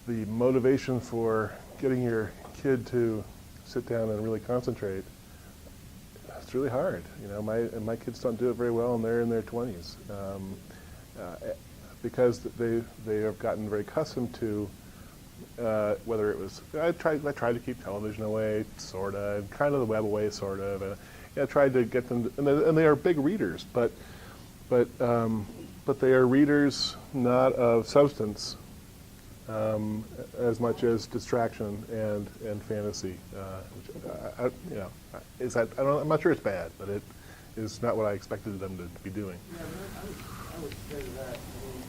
the motivation for getting your kid to sit down and really concentrate, it's really hard. You know, my kids don't do it very well, and they're in their 20s because they have gotten very accustomed to whether it was I tried to keep television away, sort of, and kind of the web away, sort of. I tried to get them, and they are big readers, but they are readers not of substance as much as distraction and fantasy. Which I'm not sure it's bad, but it is not what I expected them to be doing. Yeah, I would say that. I mean,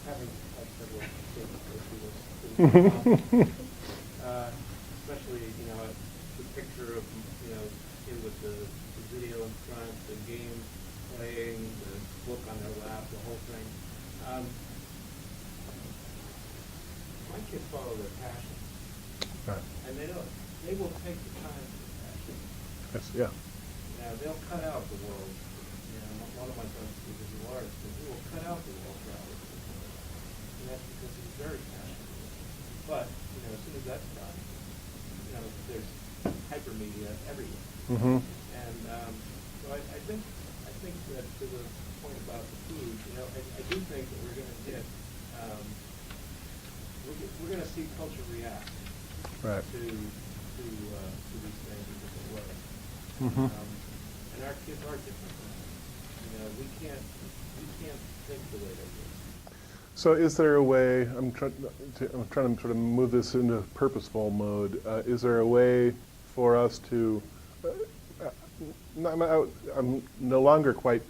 having had several kids, especially the picture of kid with the video in front, the game playing, the book on their lap, the whole thing. My kids follow their passion, Right. and they will take the time for the passion. Yes, yeah. Now they'll cut out the world. One of my sons is a artist, and he will cut out the world travel, and that's because he's very passionate. But as soon as that's done, there's hypermedia everywhere. Mm-hmm. And so I think that to the point about the food, I do think that we're going to get we're going to see culture react Right. to these things in different ways. Mm-hmm. And our kids are different. We can't think the way they do. So is there a way, I'm trying to sort of move this into purposeful mode, is there a way for us to, I'm no longer quite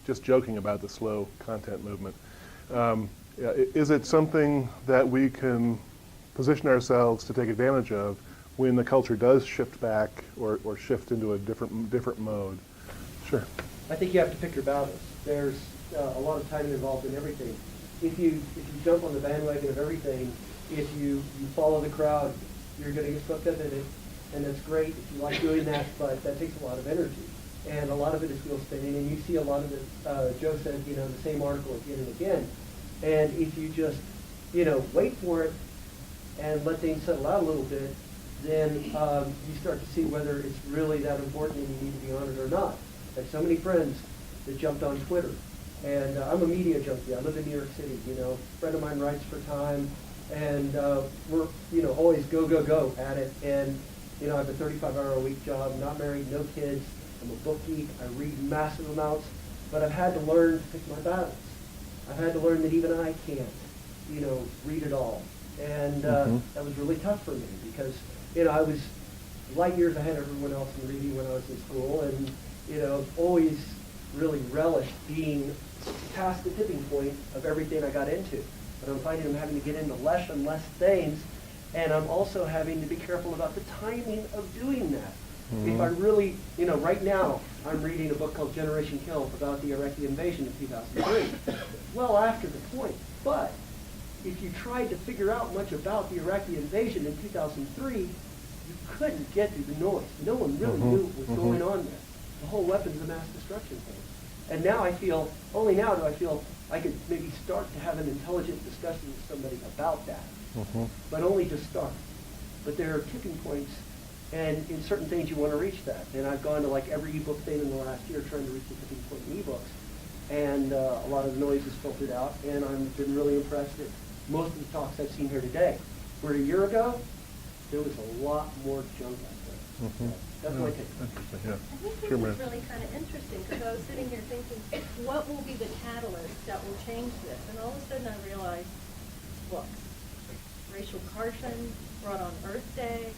just joking about the slow content movement. Is it something that we can position ourselves to take advantage of when the culture does shift back or shift into a different mode? Sure. I think you have to pick your battles. There's a lot of timing involved in everything. If you jump on the bandwagon of everything, if you follow the crowd, you're going to get swept up in it, and that's great if you like doing that, but that takes a lot of energy. And a lot of it is wheel spinning, and you see a lot of it, Joe said, the same article again and again. And if you just, wait for it and let things settle out a little bit, then you start to see whether it's really that important and you need to be on it or not. I have so many friends that jumped on Twitter, and I'm a media junkie. I live in New York City. A friend of mine writes for Time, and we're always go at it. And I have a 35-hour-a-week job, not married, no kids. I'm a book geek. I read massive amounts, but I've had to learn to pick my battles. I've had to learn that even I can't, read it all, and that was really tough for me because I was light years ahead of everyone else in reading when I was in school, and always really relished being past the tipping point of everything I got into. But I'm finding I'm having to get into less and less things, and I'm also having to be careful about the timing of doing that. Mm-hmm. If I really, right now, I'm reading a book called Generation Kill about the Iraqi invasion in 2003. Well after the point. But if you tried to figure out much about the Iraqi invasion in 2003, you couldn't get through the noise. No one really knew what was going on there. The whole weapons of mass destruction thing. And now only now do I feel I could maybe start to have an intelligent discussion with somebody about that. Mm-hmm. But only to start. But there are tipping points, and in certain things you want to reach that. And I've gone to every ebook thing in the last year trying to reach the tipping point in ebooks. And a lot of the noise is filtered out, and I've been really impressed at most of the talks I've seen here today. Where a year ago, there was a lot more junk out there. Mm-hmm. That's my take. Interesting, yeah. I think this is really kind of interesting because I was sitting here thinking, what will be the catalyst that will change this? And all of a sudden I realized books. Rachel Carson brought on Earth Day.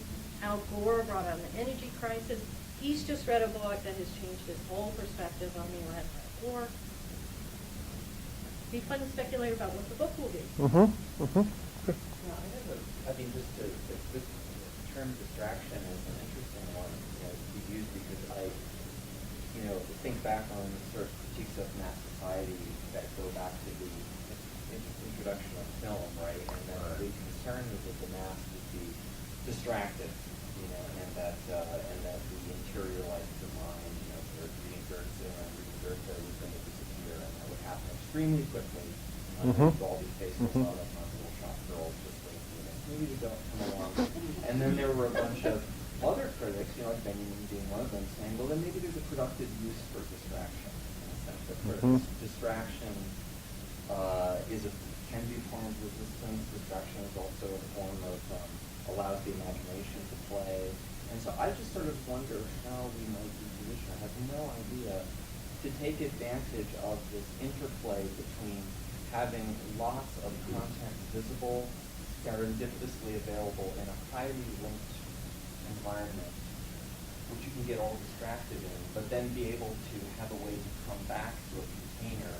Al Gore brought on the energy crisis. He's just read a book that has changed his whole perspective on the Iran war. Be fun to speculate about what the book will be. Mm-hmm. Mm-hmm. Just this term distraction is an interesting one to use because I think back on sort of critiques of mass society that go back to the introduction of film, right? And then the concern was that the mass would be distracted, and that the interior life of the mind, reading Goethe was going to disappear, and that would happen extremely quickly, underneath all these faces, all that little shop girls just like, maybe they don't come along. And then there were a bunch of other critics, like Benjamin being one of them, saying, well, then maybe there's a productive use for distraction. In a sense that distraction can be a form of resistance. Distraction is also a form of allows the imagination to play. And so I just sort of wonder how we might be positioned. I have no idea to take advantage of this interplay between having lots of content visible, serendipitously available in a highly linked environment, which you can get all distracted in, but then be able to have a way to come back to a container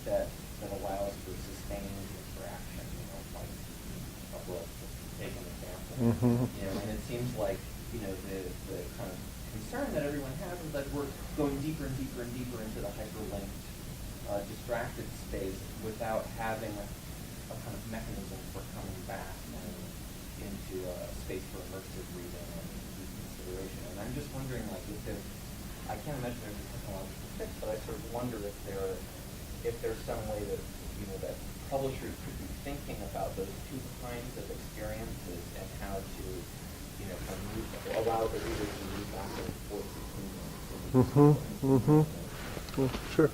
that allows for sustained interaction, like a book, to take an example. And it seems like, the kind of concern that everyone has is that we're going deeper and deeper and deeper into the hyperlinked, distracted space without having a kind of mechanism for coming back into a space for immersive reading and reconsideration. And I'm just wondering, if there's, I can't imagine there's a technological fix, but I sort of wonder if there's some way that, that publishers could be thinking about those two kinds of experiences and how to, kind of allow the reader to move back and forth between them. Sure.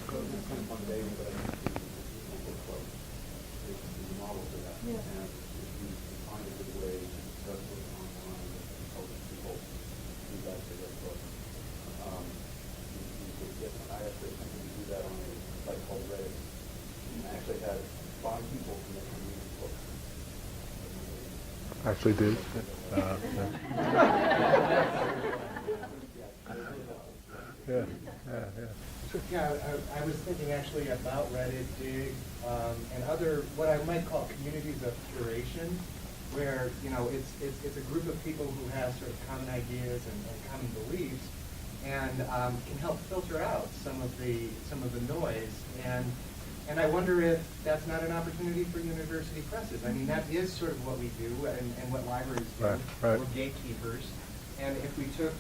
Actually did. Yeah. Yeah, I was thinking actually about Reddit, Dig, and other what I might call communities of curation, where it's a group of people who have sort of common ideas and common beliefs, and can help filter out some of the noise. And I wonder if that's not an opportunity for university presses. I mean, that is sort of what we do and what libraries do. Right. We're gatekeepers. And if we took,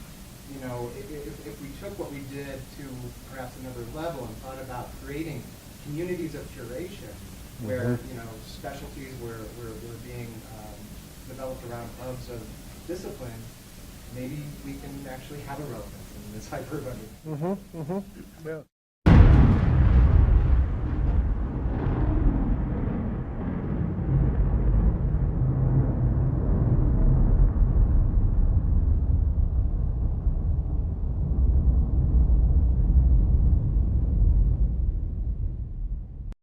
if we took what we did to perhaps another level and thought about creating communities of curation, where specialties were being developed around hubs of discipline, maybe we can actually have a relevance in this hyperabundance. Yeah.